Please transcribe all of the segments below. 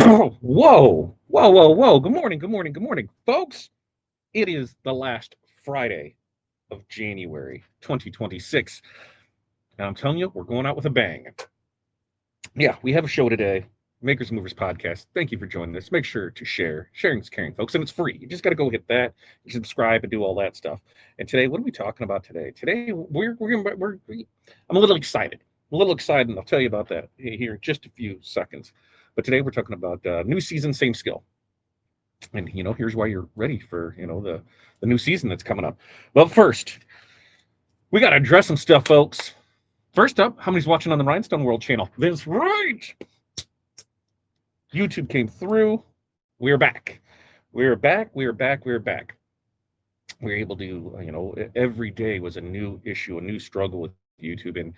Whoa. Good morning, folks. It is the last Friday of January 2026. And I'm telling you, we're going out with a bang. Yeah, we have a show today. Makers Movers podcast. Thank you for joining us. Make sure to share. Sharing is caring, folks, and it's free. You just got to go hit that, you subscribe, and do all that stuff. And today, what are we talking about today? Today, I'm a little excited. I'm a little excited, and I'll tell you about that here in just a few seconds. But today, we're talking about new season, same skill. And here's why you're ready for the new season that's coming up. Well, first, we got to address some stuff, folks. First up, how many's watching on the Rhinestone World channel? That's right. YouTube came through. We're back. We're back. We're back. We're back. We were able to, every day was a new issue, a new struggle with YouTube. And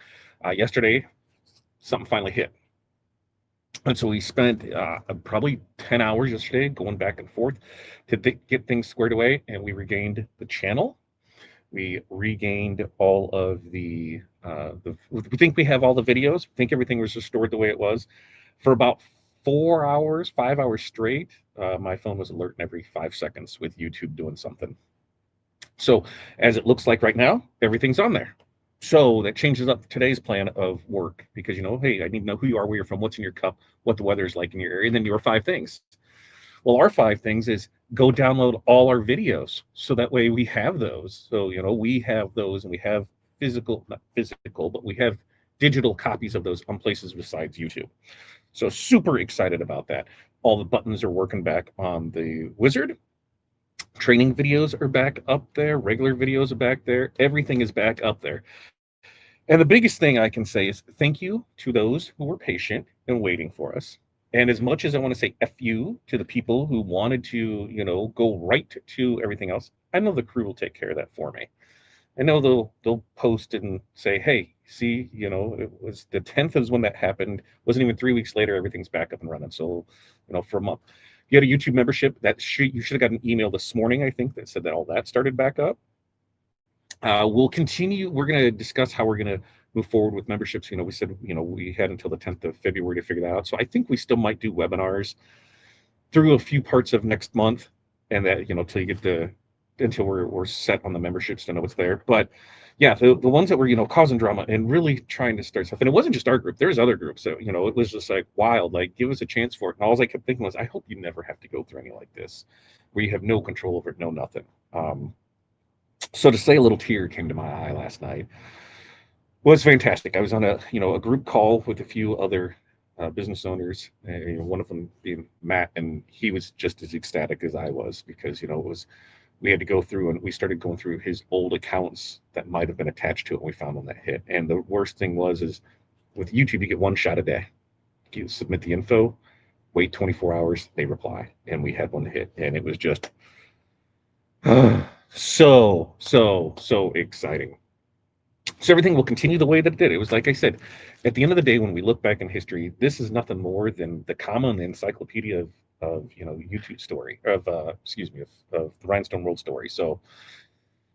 yesterday, something finally hit. And so we spent probably 10 hours yesterday going back and forth to get things squared away, and we regained the channel. We regained all of we think we have all the videos. We think everything was restored the way it was. For about 4 hours, 5 hours straight, my phone was alerting every 5 seconds with YouTube doing something. So as it looks like right now, everything's on there. So that changes up today's plan of work because, hey, I need to know who you are, where you're from, what's in your cup, what the weather is like in your area, and then your 5 things. Well, our 5 things is go download all our videos. So that way we have those. So, we have those and we have not physical, but we have digital copies of those on places besides YouTube. So super excited about that. All the buttons are working back on the Wizard. Training videos are back up there. Regular videos are back there. Everything is back up there. And the biggest thing I can say is thank you to those who were patient and waiting for us. And as much as I want to say F you to the people who wanted to, go right to everything else, I know the crew will take care of that for me. I know they'll post and say, hey, see, it was the 10th is when that happened. Wasn't even 3 weeks later, everything's back up and running. So, for a month. If you had a YouTube membership, you should have got an email this morning, I think, that said that all that started back up. We'll continue. We're going to discuss how we're going to move forward with memberships. We said, we had until the 10th of February to figure that out. So I think we still might do webinars through a few parts of next month, and that, till you get until we're set on the memberships to know what's there. But yeah, the ones that were, causing drama and really trying to start stuff. And it wasn't just our group. There's other groups that, it was just like wild, like give us a chance for it. And all I kept thinking was, I hope you never have to go through any like this where you have no control over it, no nothing. So to say a little tear came to my eye last night was fantastic. I was on a group call with a few other business owners, one of them being Matt, and he was just as ecstatic as I was because it was we had to go through and we started going through his old accounts that might have been attached to it. And we found one that hit, and the worst thing is with YouTube you get one shot a day. You submit the info, wait 24 hours, they reply, and we had one hit, and it was just so exciting. So everything will continue the way that it did. It was like I said, at the end of the day, when we look back in history, this is nothing more than the comma and the encyclopedia of YouTube story of the Rhinestone World story. So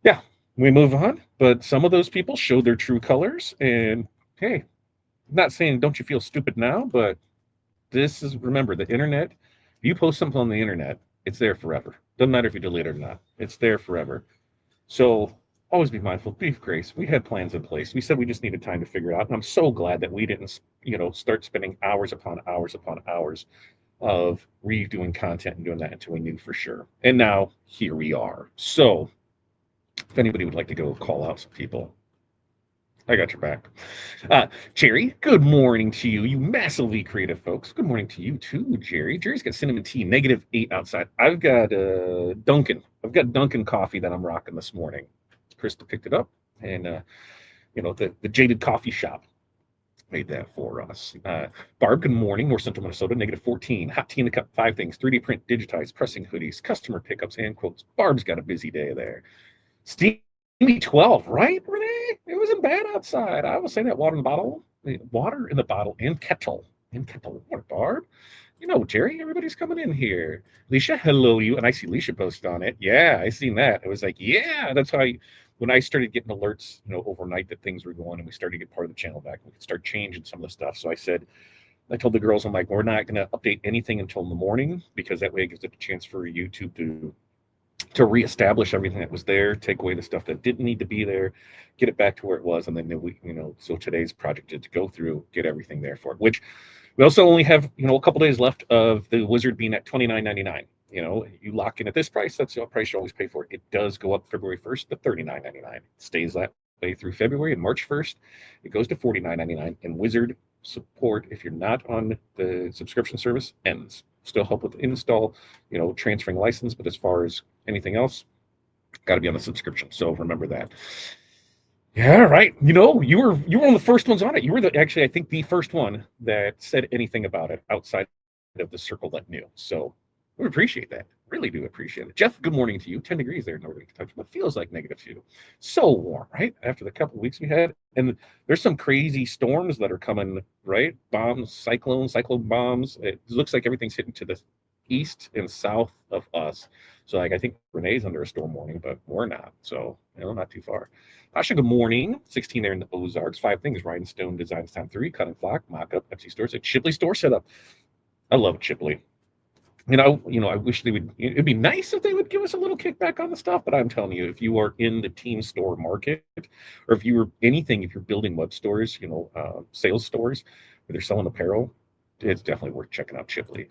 yeah, we move on. But some of those people showed their true colors, and hey, I'm not saying don't you feel stupid now, but this is remember the internet. If you post something on the internet, it's there forever. Doesn't matter if you delete it or not. It's there forever. So always be mindful, be grace. We had plans in place. We said we just needed time to figure it out. And I'm so glad that we didn't, start spending hours upon hours upon hours of redoing content and doing that until we knew for sure. And now here we are. So if anybody would like to go call out some people, I got your back. Jerry, good morning to you, you massively creative folks. Good morning to you too, Jerry. Jerry's got cinnamon tea, -8 outside. I've got Dunkin'. I've got Dunkin' coffee that I'm rocking this morning. Krista picked it up, and the Jaded Coffee Shop made that for us. Barb, good morning. North Central Minnesota, -14. Hot tea in the cup, 5 things. 3D print, digitized, pressing hoodies, customer pickups, and quotes. Barb's got a busy day there. Steamy 12, right, Renee? It wasn't bad outside. I will say that water in the bottle, and kettle. What, Barb? Jerry, everybody's coming in here. Leisha, hello you. And I see Leisha posted on it. Yeah, I seen that. It was like, yeah, that's how when I started getting alerts, overnight that things were going and we started to get part of the channel back, we could start changing some of the stuff. So I said, I told the girls, I'm like, we're not going to update anything until in the morning because that way it gives it a chance for YouTube to reestablish everything that was there, take away the stuff that didn't need to be there, get it back to where it was, and then we, so today's project is to go through, get everything there for it. Which we also only have, a couple days left of the Wizard being at $29.99. You lock in at this price, that's the price you always pay for it. It does go up February 1st to $39.99. It stays that way through February, and March 1st, it goes to $49.99. And Wizard support, if you're not on the subscription service, ends. Still help with install, transferring license, but as far as anything else, got to be on the subscription. So remember that. Yeah, right. You were one of the first ones on it. You were actually, I think, the first one that said anything about it outside of the circle that knew. So we appreciate that. Really do appreciate it. Jeff, good morning to you. 10 degrees there in northern Kentucky, but feels like -2. So warm, right? After the couple of weeks we had. And there's some crazy storms that are coming, right? Bombs, cyclone bombs. It looks like everything's hitting to the east and south of us. So like I think Renee's under a storm warning, but we're not. So, not too far. Tasha, good morning. 16 there in the Ozarks. 5 things. Rhinestone Designs Time 3, Cut and Flock, Mock-Up, Pepsi Stores, a Chipley store setup. I love Chipley. I wish they would. It'd be nice if they would give us a little kickback on the stuff. But I'm telling you, if you are in the team store market, or if you were anything, if you're building web stores, sales stores where they're selling apparel, it's definitely worth checking out Chipley.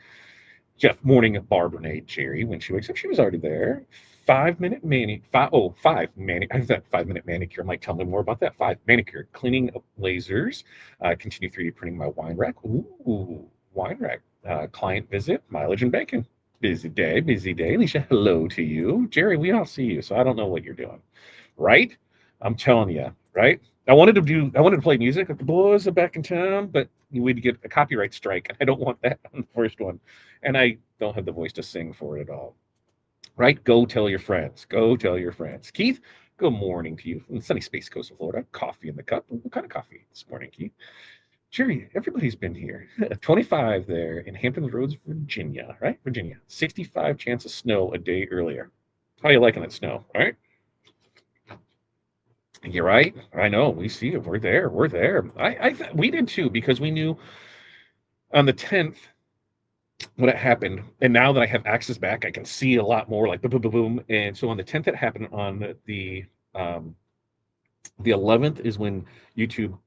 Jeff, morning at Barbara Nate Jerry. When she wakes up, she was already there. 5 minute mani, five mani. I thought 5 minute manicure. Mike, tell me more about that. 5 manicure, cleaning up lasers. Continue 3D printing my wine rack. Ooh, wine rack. Client visit, mileage and bacon. Busy day, busy day. Alicia, hello to you. Jerry, we all see you, so I don't know what you're doing. Right? I'm telling you, right? I wanted to play music if the boys are back in town, but we'd get a copyright strike. I don't want that on the first one. And I don't have the voice to sing for it at all. Right? Go tell your friends. Go tell your friends. Keith, good morning to you from the sunny Space Coast of Florida. Coffee in the cup. What kind of coffee this morning, Keith? Jerry, everybody's been here. 25 there in Hampton Roads, Virginia, right? Virginia. 65 chance of snow a day earlier. How you liking that snow, all right? You're right. I know. We see it. We're there. We're there. We did too because we knew on the 10th when it happened, and now that I have access back, I can see a lot more like boom, boom, boom, boom. And so on the 10th, it happened. On um, the 11th is when YouTube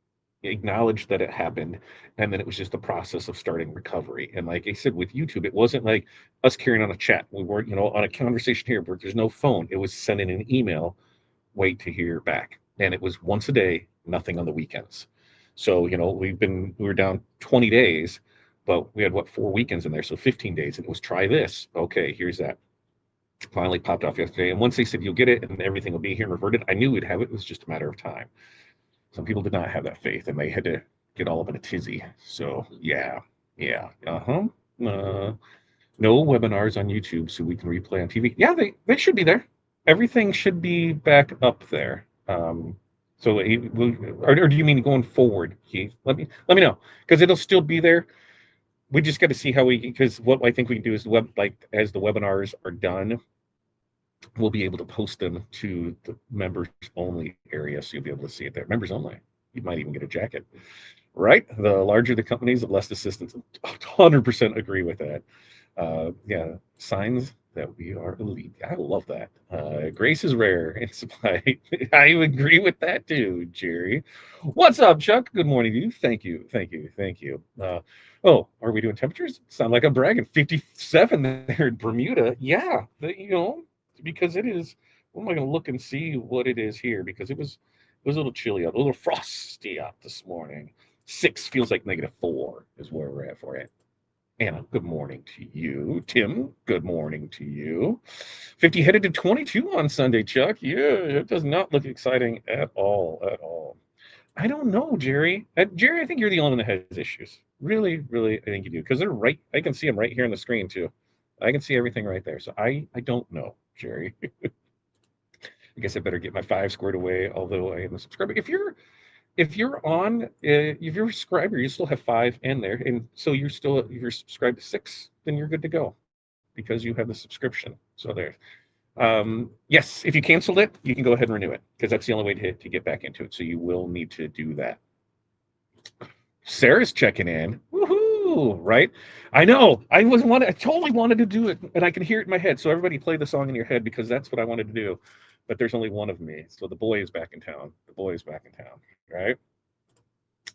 acknowledged that it happened, and then it was just the process of starting recovery. And like I said, with YouTube, it wasn't like us carrying on a chat. We weren't, on a conversation here where there's no phone. It was sending an email, wait to hear back. And it was once a day, nothing on the weekends. So, we were down 20 days, but we had 4 weekends in there. So 15 days. And it was try this. Okay, here's that. Finally popped off yesterday. And once they said you'll get it and everything will be here and reverted, I knew we'd have it. It was just a matter of time. Some people did not have that faith and they had to get all up in a tizzy. So yeah. Uh, no webinars on YouTube so we can replay on TV. Yeah, they should be there. Everything should be back up there. So, or do you mean going forward, Keith? Let me know because it'll still be there. We just got to see how because what I think we can do is as the webinars are done, we'll be able to post them to the members only area, so you'll be able to see it there. Members only. You might even get a jacket. Right? The larger the companies, the less assistance. 100% agree with that. Yeah, signs that we are elite. I love that. Grace is rare in supply. I agree with that too, Jerry. What's up, Chuck? Good morning to you. Thank you, thank you, thank you. Are we doing temperatures? Sound like I'm bragging. 57 there in Bermuda. Yeah, because it is. What am I going to look and see what it is here? Because it was a little chilly out, a little frosty out this morning. 6 feels like -4 is where we're at for it. Anna, good morning to you. Tim, good morning to you. 50 headed to 22 on Sunday, Chuck. Yeah, it does not look exciting at all, at all. I don't know, Jerry. Jerry, I think you're the only one that has issues. Really, really, I think you do. Because they're right. I can see them right here on the screen, too. I can see everything right there. So I don't know, Jerry. I guess I better get my 5 squared away, although I am a subscriber. If you're a subscriber, you still have 5 in there, and so if you're subscribed to 6, then you're good to go because you have the subscription. So there. Yes, if you canceled it, you can go ahead and renew it because that's the only way to get back into it. So you will need to do that. Sarah's checking in. Woohoo! Ooh, right. I know. I totally wanted to do it, and I can hear it in my head. So everybody play the song in your head because that's what I wanted to do. But there's only one of me. So the boy is back in town. The boy is back in town. Right.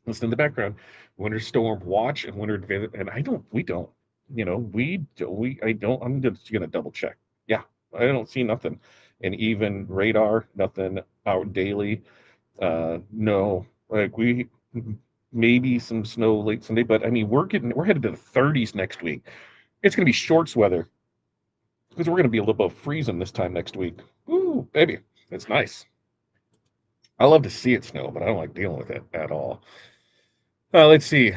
Listen in the background. Winter storm watch and winter advantage. And I don't. We don't. We don't. I don't. I'm just gonna double check. Yeah, I don't see nothing. And even radar, nothing. Our daily, no. Like we maybe some snow late Sunday, but I mean we're headed to the 30s next week. It's gonna be shorts weather because we're gonna be a little above freezing this time next week. Ooh, baby, it's nice. I love to see it snow, but I don't like dealing with it at all. Let's see.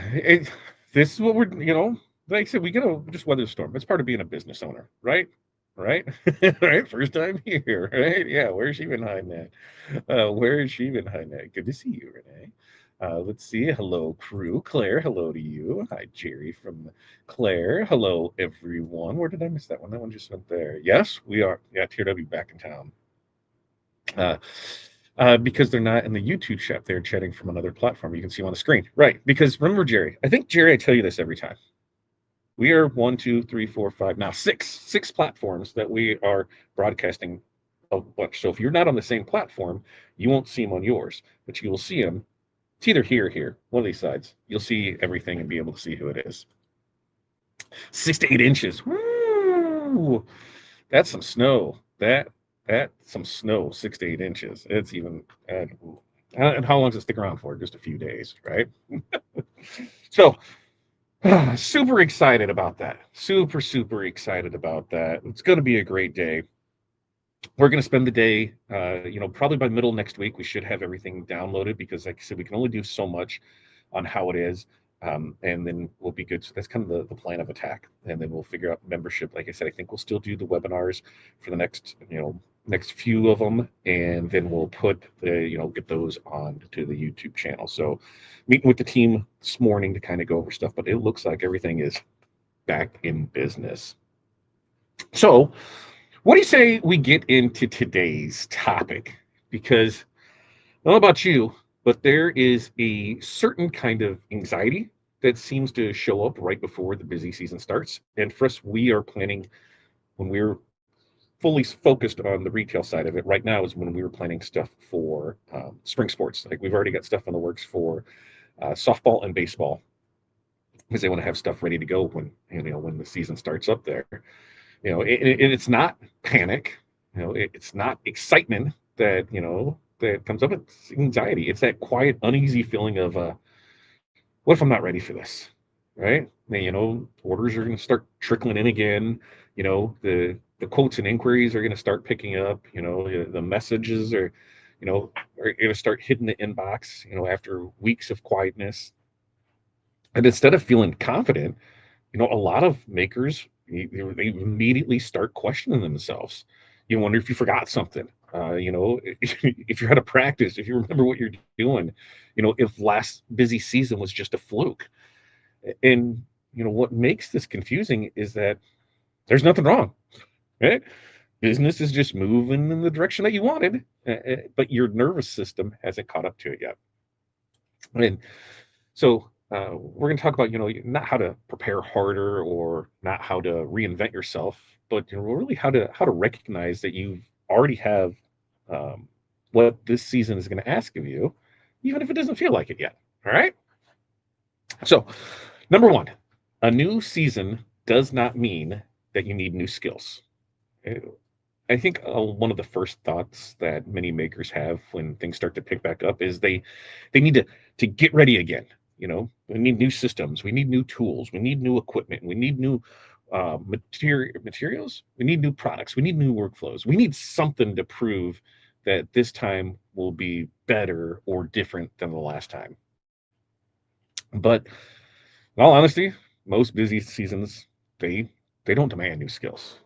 This is what like I said, we gotta just weather the storm. It's part of being a business owner, right? Right? Right? First time here, right? Yeah, where's she been hiding that? Where has she been hiding that? Good to see you, Renee. Let's see. Hello, crew. Claire, hello to you. Hi, Jerry from Claire. Hello, everyone. Where did I miss that one? That one just went there. Yes, we are. Yeah, TRW back in town. Uh, because they're not in the YouTube chat, they're chatting from another platform. You can see them on the screen. Right. Because remember, Jerry, I think, Jerry, I tell you this every time. We are one, two, three, four, five, now six platforms that we are broadcasting a bunch. So if you're not on the same platform, you won't see them on yours, but you will see them. It's either here or here, one of these sides. You'll see everything and be able to see who it is. 6 to 8 inches. Woo! That's some snow. That's some snow. 6 to 8 inches. It's even. And how long does it stick around for? Just a few days, right? So super excited about that. Super excited about that. It's going to be a great day. We're going to spend the day, probably by middle next week, we should have everything downloaded because, like I said, we can only do so much on how it is. And then we'll be good. So that's kind of the plan of attack. And then we'll figure out membership. Like I said, I think we'll still do the webinars for the next few of them. And then we'll get those on to the YouTube channel. So meeting with the team this morning to kind of go over stuff, but it looks like everything is back in business. So what do you say we get into today's topic? Because I don't know about you, but there is a certain kind of anxiety that seems to show up right before the busy season starts. And for us, we are planning when we're fully focused on the retail side of it right now is when we were planning stuff for spring sports. Like we've already got stuff in the works for softball and baseball because they want to have stuff ready to go when the season starts up there. It's not panic. It's not excitement that comes up. It's anxiety. It's that quiet, uneasy feeling of, what if I'm not ready for this, right? Orders are going to start trickling in again. The quotes and inquiries are going to start picking up. The messages are going to start hitting the inbox. After weeks of quietness, and instead of feeling confident, a lot of makers they immediately start questioning themselves. You wonder if you forgot something. If you're out of practice, if you remember what you're doing, if last busy season was just a fluke. And what makes this confusing is that there's nothing wrong, right? Business is just moving in the direction that you wanted, but your nervous system hasn't caught up to it yet. And so we're going to talk about, not how to prepare harder or not how to reinvent yourself, but really how to recognize that you already have what this season is going to ask of you, even if it doesn't feel like it yet. All right. So, number one, a new season does not mean that you need new skills. Uh, I think one of the first thoughts that many makers have when things start to pick back up is they need to get ready again. We need new systems, we need new tools, we need new equipment, we need new materials, we need new products, we need new workflows, we need something to prove that this time will be better or different than the last time. But in all honesty, most busy seasons they don't demand new skills.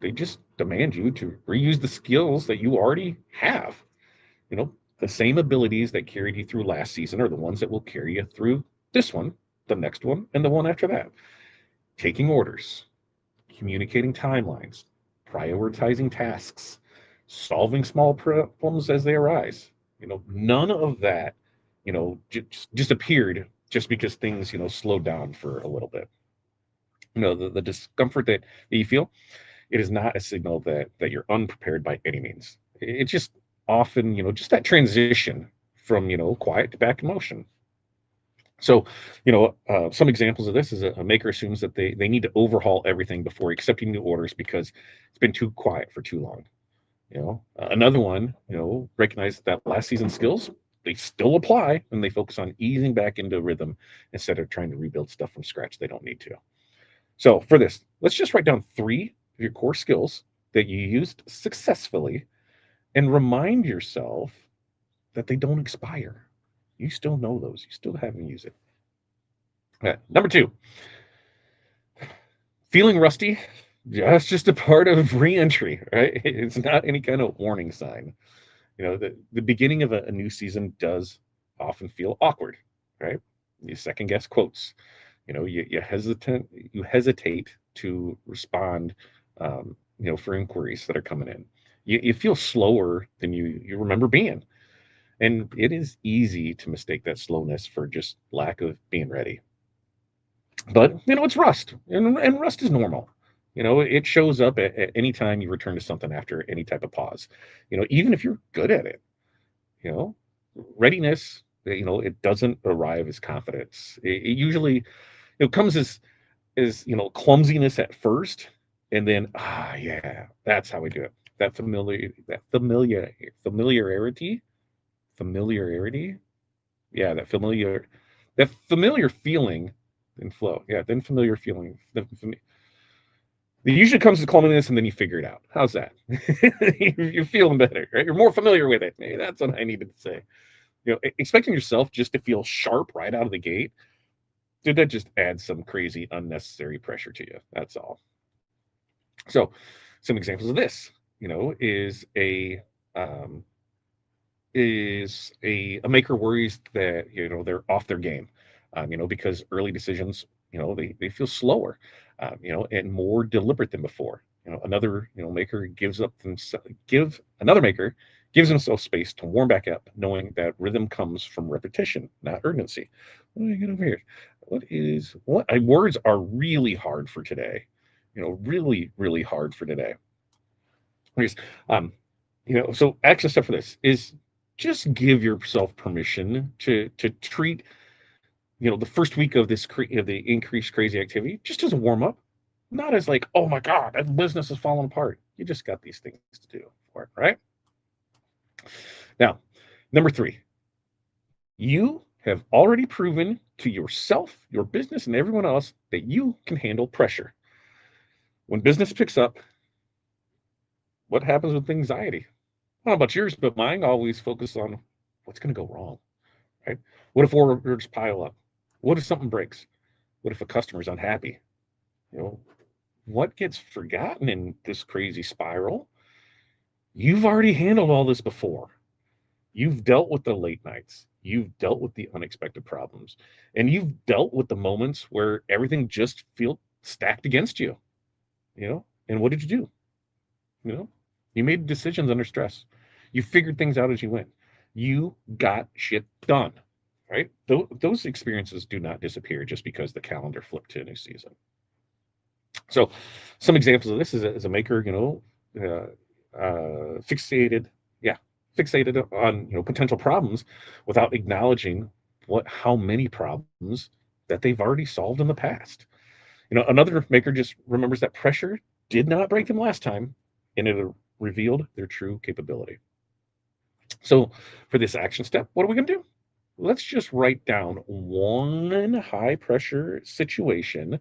They just demand you to reuse the skills that you already have. The same abilities that carried you through last season are the ones that will carry you through this one, the next one, and the one after that. Taking orders, communicating timelines, prioritizing tasks, solving small problems as they arise. None of that, just appeared just because things, slow down for a little bit. The discomfort that you feel, it is not a signal that you're unprepared by any means. It's just often, just that transition from, quiet to back in motion. So, some examples of this is a maker assumes that they need to overhaul everything before accepting new orders because it's been too quiet for too long. Another one, recognize that last season's skills, they still apply and they focus on easing back into rhythm instead of trying to rebuild stuff from scratch they don't need to. So for this, let's just write down 3 of your core skills that you used successfully and remind yourself that they don't expire. You still know those. You still haven't used it. Number 2, feeling rusty. That's just a part of reentry, right? It's not any kind of warning sign. The beginning of a new season does often feel awkward, right? You second guess quotes. You hesitate to respond, for inquiries that are coming in. You feel slower than you remember being, and it is easy to mistake that slowness for just lack of being ready. But it's rust, and rust is normal. It shows up at any time you return to something after any type of pause. Even if you're good at it. You know, readiness. It doesn't arrive as confidence. It usually comes as clumsiness at first, and then yeah, that's how we do it. That familiarity. Yeah, that familiar feeling and flow. Yeah, then familiar feeling. It usually comes to clumsiness, and then you figure it out. How's that? You're feeling better, right? You're more familiar with it. Maybe that's what I needed to say. Expecting yourself just to feel sharp right out of the gate, dude, that just adds some crazy unnecessary pressure to you. That's all. So, some examples of this, is um, a maker worries that they're off their game, because early decisions, they feel slower, and more deliberate than before. Another maker give another maker gives himself space to warm back up, knowing that rhythm comes from repetition, not urgency. What do I get over here? Words are really hard for today. Really, really hard for today. Anyways, so action step for this is just give yourself permission to treat the first week of of the increased crazy activity just as a warm up, not as like, oh my god, that business is falling apart. You just got these things to do for it, right? Now, number 3, you have already proven to yourself, your business, and everyone else that you can handle pressure. When business picks up, what happens with anxiety? I don't know about yours, but mine always focus on what's going to go wrong, right? What if orders pile up? What if something breaks? What if a customer's unhappy? You know, what gets forgotten in this crazy spiral? You've already handled all this before. You've dealt with the late nights. You've dealt with the unexpected problems. And you've dealt with the moments where everything just feels stacked against you. And what did you do? You know, you made decisions under stress. You figured things out as you went. You got shit done, right? Those experiences do not disappear just because the calendar flipped to a new season. So, some examples of this is a maker, fixated, yeah, fixated on potential problems without acknowledging how many problems that they've already solved in the past. Another maker just remembers that pressure did not break them last time, and it revealed their true capability. So, for this action step, what are we going to do? Let's just write down one high pressure situation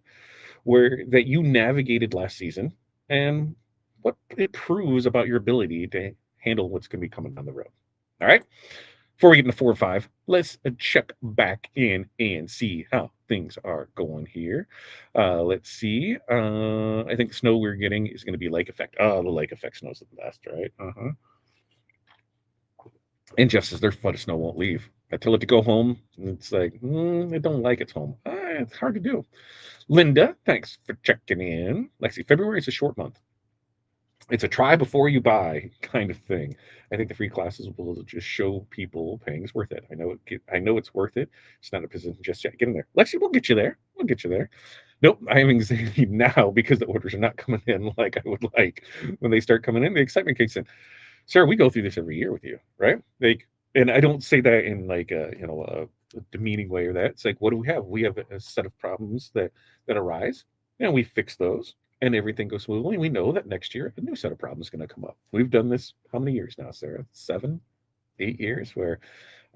where that you navigated last season and what it proves about your ability to handle what's going to be coming down the road. All right. Before we get into 4 or 5, let's check back in and see how things are going here. Let's see. I think the snow we're getting is going to be lake effect. Oh, the lake effect snow's the best, right? And Jeff says their foot of snow won't leave. I tell it to go home. And it's like, I don't like it's home. It's hard to do. Linda, thanks for checking in. Lexi, February is a short month. It's a try before you buy kind of thing. I think the free classes will just show people paying is worth it. I know it's worth it. It's not a position just yet. Get in there. Lexi, we'll get you there. We'll get you there. Nope, I am anxiety now because the orders are not coming in like I would like. When they start coming in, the excitement kicks in. Sarah, we go through this every year with you, right? Like, and I don't say that in like a demeaning way or that. It's like, what do we have? We have a set of problems that arise, and we fix those, and everything goes smoothly. We know that next year a new set of problems is going to come up. We've done this how many years now, Sarah? 7, 8 years. Where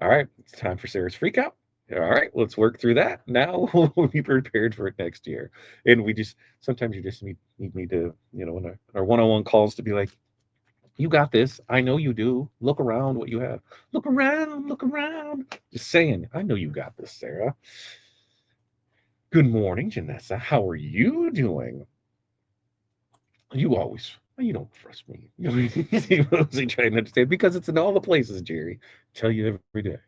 all right, it's time for Sarah's freak out. All right, let's work through that. Now we'll be prepared for it next year. And we just sometimes you just need me to, in our one-on-one calls to be like, you got this. I know you do. Look around what you have. Look around, look around. Just saying, I know you got this, Sarah. Good morning, Janessa. How are you doing? You always, you don't trust me. You mostly trying to understand because it's in all the places, Jerry. Tell you every day.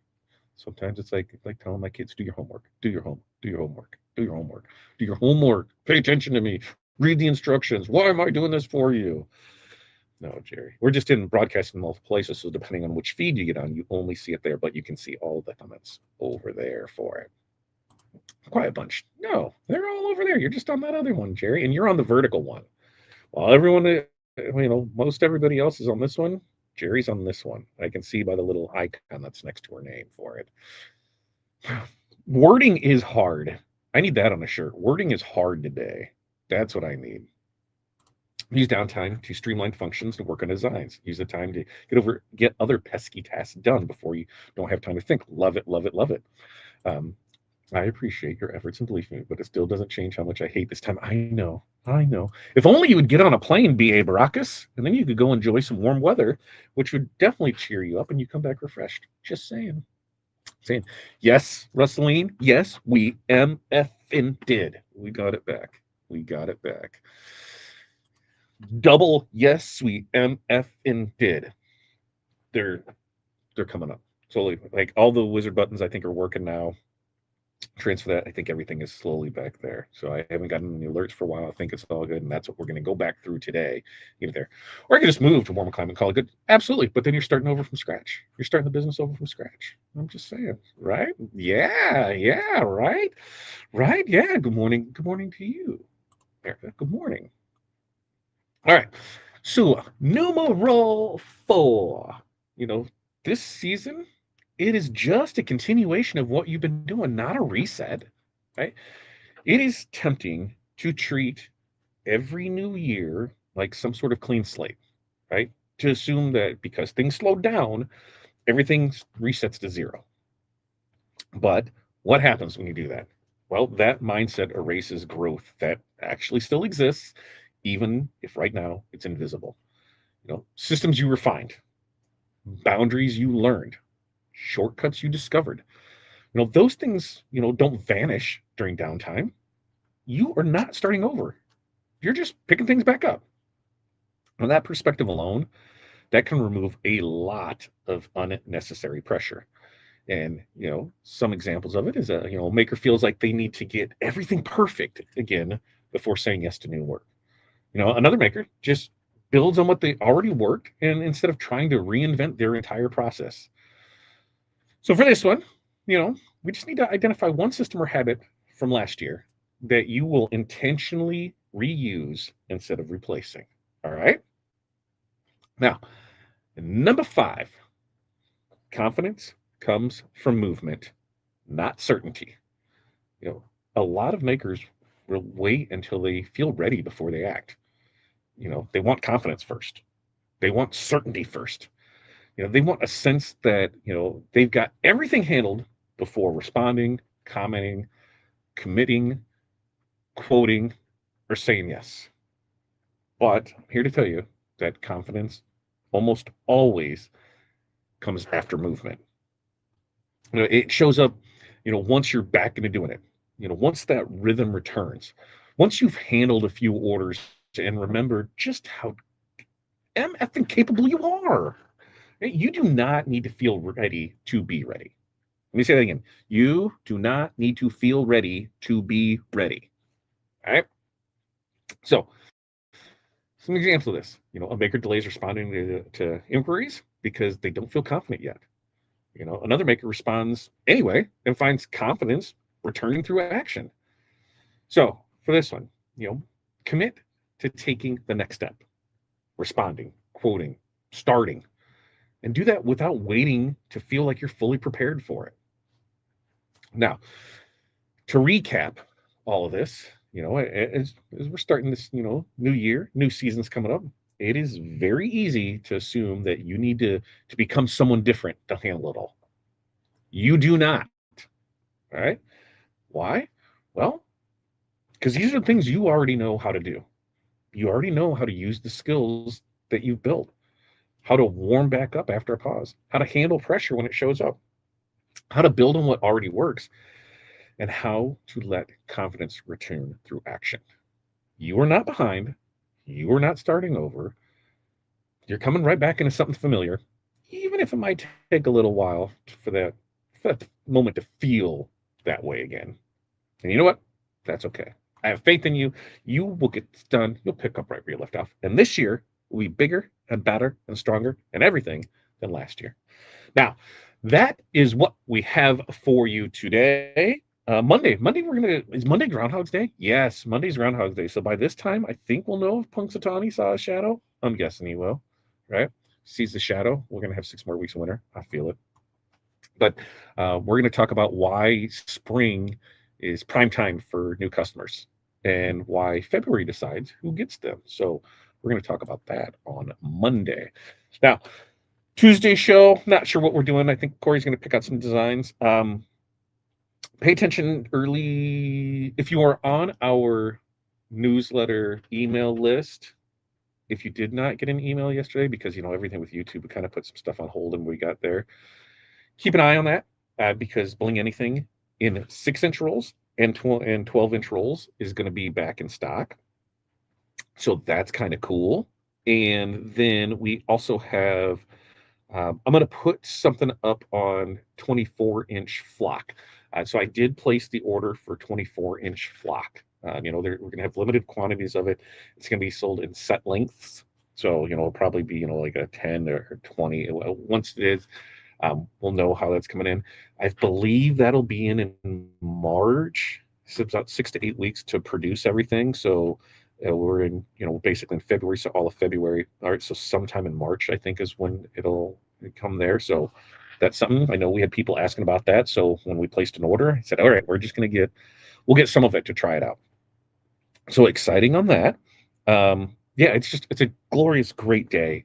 Sometimes it's like telling my kids, do your homework, do your homework, do your homework, do your homework, do your homework. Pay attention to me. Read the instructions. Why am I doing this for you? No, Jerry. We're just in broadcasting in multiple places, so depending on which feed you get on, you only see it there, but you can see all the comments over there for it. Quiet bunch. No, they're all over there. You're just on that other one, Jerry, and you're on the vertical one. While everyone, most everybody else is on this one, Jerry's on this one. I can see by the little icon that's next to her name for it. Wording is hard. I need that on a shirt. Wording is hard today. That's what I need. Use downtime to streamline functions to work on designs. Use the time to get other pesky tasks done before you don't have time to think. Love it, love it, love it. Um, I appreciate your efforts and belief in me, but it still doesn't change how much I hate this time. I know, I know. If only you would get on a plane, B.A. Baracus, and then you could go enjoy some warm weather, which would definitely cheer you up and you come back refreshed. Just saying. Saying, yes, Russeline, yes, we MFing did. We got it back. We got it back. Double yes, we MFing did. They're they're coming up slowly. Like all the wizard buttons, I think are working now. Transfer that. I think everything is slowly back there. So I haven't gotten any alerts for a while. I think it's all good, and that's what we're going to go back through today. Either there, or I can just move to warmer climate and call it good. Absolutely, but then you're starting over from scratch. You're starting the business over from scratch. I'm just saying, right? Yeah, yeah, right, right. Yeah. Good morning. Good morning to you, Erica. Good morning. All right. So, numero 4. You know, this season, it is just a continuation of what you've been doing, not a reset, right? It is tempting to treat every new year like some sort of clean slate, right? To assume that because things slowed down, everything resets to zero. But what happens when you do that? Well, that mindset erases growth that actually still exists, even if right now it's invisible. Systems you refined, boundaries you learned, shortcuts you discovered. Those things, don't vanish during downtime. You are not starting over. You're just picking things back up. On that perspective alone, that can remove a lot of unnecessary pressure. And, some examples of it is a maker feels like they need to get everything perfect again before saying yes to new work. Another maker just builds on what they already worked and instead of trying to reinvent their entire process. So for this one, we just need to identify one system or habit from last year that you will intentionally reuse instead of replacing. All right. Now, number 5, confidence comes from movement, not certainty. You know, a lot of makers will wait until they feel ready before they act. They want confidence first. They want certainty first. They want a sense that, they've got everything handled before responding, commenting, committing, quoting, or saying yes. But I'm here to tell you that confidence almost always comes after movement. It shows up, once you're back into doing it. Once that rhythm returns, once you've handled a few orders and remember just how effing capable you are. You do not need to feel ready to be ready. Let me say that again. You do not need to feel ready to be ready. All right. So, some examples of this. A maker delays responding to inquiries because they don't feel confident yet. Another maker responds anyway and finds confidence returning through action. So for this one, commit to taking the next step, responding, quoting, starting, and do that without waiting to feel like you're fully prepared for it. Now, to recap all of this, as we're starting this, new year, new season's coming up, it is very easy to assume that you need to become someone different to handle it all. You do not. All right. Why? Well, because these are things you already know how to do. You already know how to use the skills that you've built, how to warm back up after a pause, how to handle pressure when it shows up, how to build on what already works, and how to let confidence return through action. You are not behind. You are not starting over. You're coming right back into something familiar, even if it might take a little while for that moment to feel that way again. And you know what? That's okay. I have faith in you. You will get this done. You'll pick up right where you left off. And this year will be bigger and better and stronger and everything than last year. Now, that is what we have for you today. Monday, is Monday Groundhog's Day? Yes, Monday's Groundhog's Day. So by this time, I think we'll know if Punxsutawney saw a shadow. I'm guessing he will, right? Sees the shadow. We're gonna have 6 more weeks of winter. I feel it. But we're going to talk about why spring is prime time for new customers and why February decides who gets them. So we're going to talk about that on Monday. Now, Tuesday show, not sure what we're doing. I think Corey's going to pick out some designs. Pay attention early. If you are on our newsletter email list, if you did not get an email yesterday, because everything with YouTube, we kind of put some stuff on hold and we got there. Keep an eye on that because Bling Anything in 6-inch rolls and 12-inch rolls is going to be back in stock. So that's kind of cool. And then we also have, I'm going to put something up on 24-inch flock. So I did place the order for 24-inch flock. We're going to have limited quantities of it. It's going to be sold in set lengths. So, it'll probably be, like a 10 or 20. Once it is, we'll know how that's coming in. I believe that'll be in March. So it's about 6 to 8 weeks to produce everything. So we're in, basically in February. So all of February. All right. So sometime in March, I think, is when it'll come there. So that's something. I know we had people asking about that. So when we placed an order, I said, all right, we'll get some of it to try it out. So exciting on that. Yeah, it's a glorious, great day.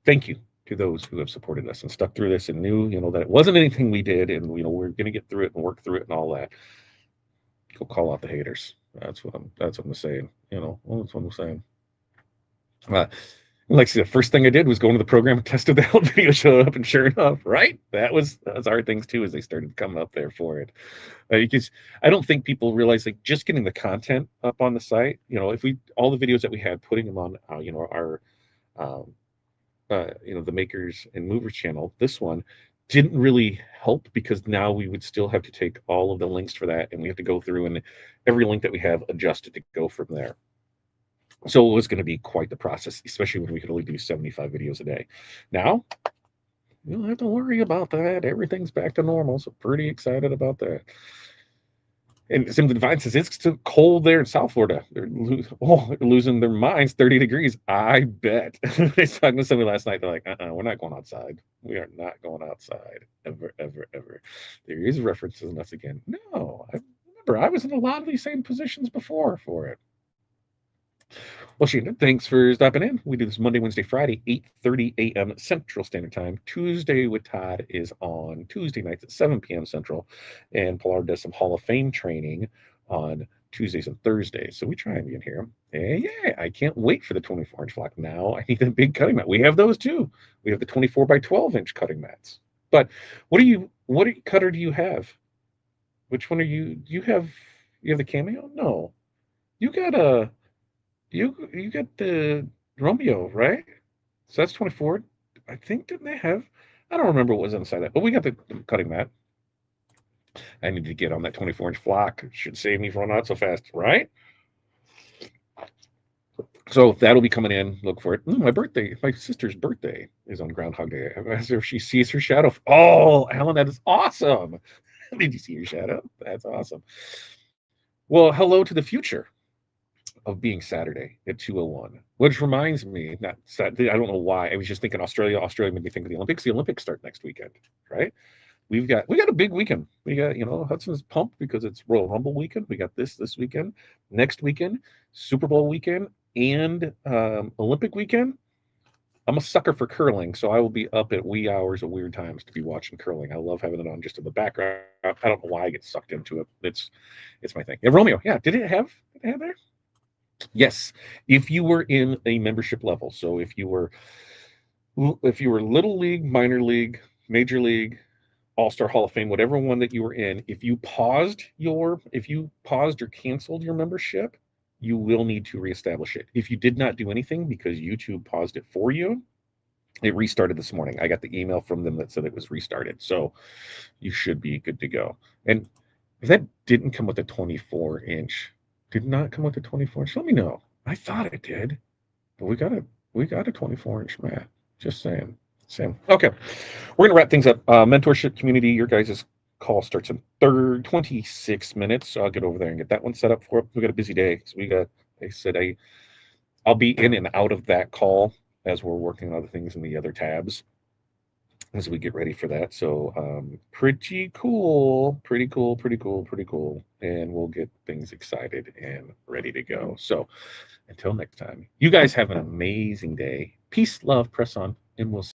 Thank you to those who have supported us and stuck through this and knew, that it wasn't anything we did, and we're going to get through it and work through it and all that. Go call out the haters. That's what I'm saying. That's what I'm saying. Like I said, the first thing I did was go into the program and tested the help video showed up, and sure enough, right? That's our things too, as they started coming up there for it. Because I don't think people realize, like, just getting the content up on the site. If we all the videos that we had, putting them on, our um, the makers and movers channel, this one didn't really help because now we would still have to take all of the links for that and we have to go through and every link that we have adjusted to go from there. So it was going to be quite the process, especially when we could only do 75 videos a day. Now you don't have to worry about that. Everything's back to normal. So pretty excited about that. And some Divine says it's too cold there in South Florida. They're losing their minds. 30 degrees. I bet. I was talking to somebody last night. They're like, we're not going outside. We are not going outside ever, ever, ever. There is references in us again. No, I remember I was in a lot of these same positions before for it. Well, Sheena, thanks for stopping in. We do this Monday, Wednesday, Friday, 8:30 a.m. Central Standard Time. Tuesday with Todd is on Tuesday nights at 7 p.m. Central. And Pilar does some Hall of Fame training on Tuesdays and Thursdays. So we try and be in here. And yeah, I can't wait for the 24-inch flock. Now I need a big cutting mat. We have those too. We have the 24 by 12-inch cutting mats. But what cutter do you have? Which one are you have the Cameo? No. You got a you got the Romeo, right? So that's 24. I think didn't they have? I don't remember what was inside that, but we got the cutting mat. I need to get on that 24-inch flock. Should save me from running out so fast, right? So that'll be coming in. Look for it. My birthday, my sister's birthday is on Groundhog Day. I asked her if she sees her shadow. Oh, Alan, that is awesome. Did you see your shadow? That's awesome. Well, hello to the future of being Saturday at 2:01, which reminds me, not Saturday, I don't know why. I was just thinking Australia. Australia made me think of the Olympics. The Olympics start next weekend, right? We got a big weekend. We got, Hudson's pumped because it's Royal Rumble weekend. We got this weekend, next weekend, Super Bowl weekend, and Olympic weekend. I'm a sucker for curling, so I will be up at wee hours of weird times to be watching curling. I love having it on just in the background. I don't know why I get sucked into it. It's my thing. Yeah, Romeo. Yeah, did it have there? Yes. If you were in a membership level, so if you were little league, minor league, major league, all-star Hall of Fame, whatever one that you were in, if you paused or canceled your membership, you will need to reestablish it. If you did not do anything because YouTube paused it for you, it restarted this morning. I got the email from them that said it was restarted. So you should be good to go. And if that didn't come with a 24-inch, did not come with a 24-inch, let me know. I thought it did, but we got a 24-inch mat. Just saying. Same. Okay. We're gonna wrap things up. Mentorship community, your guys' call starts in 26 minutes. So I'll get over there and get that one set up for it. We got a busy day. So I said I'll be in and out of that call as we're working on other things in the other tabs as we get ready for that. So pretty cool, pretty cool, pretty cool, pretty cool. And we'll get things excited and ready to go. So until next time, you guys have an amazing day. Peace, love, press on, and we'll see.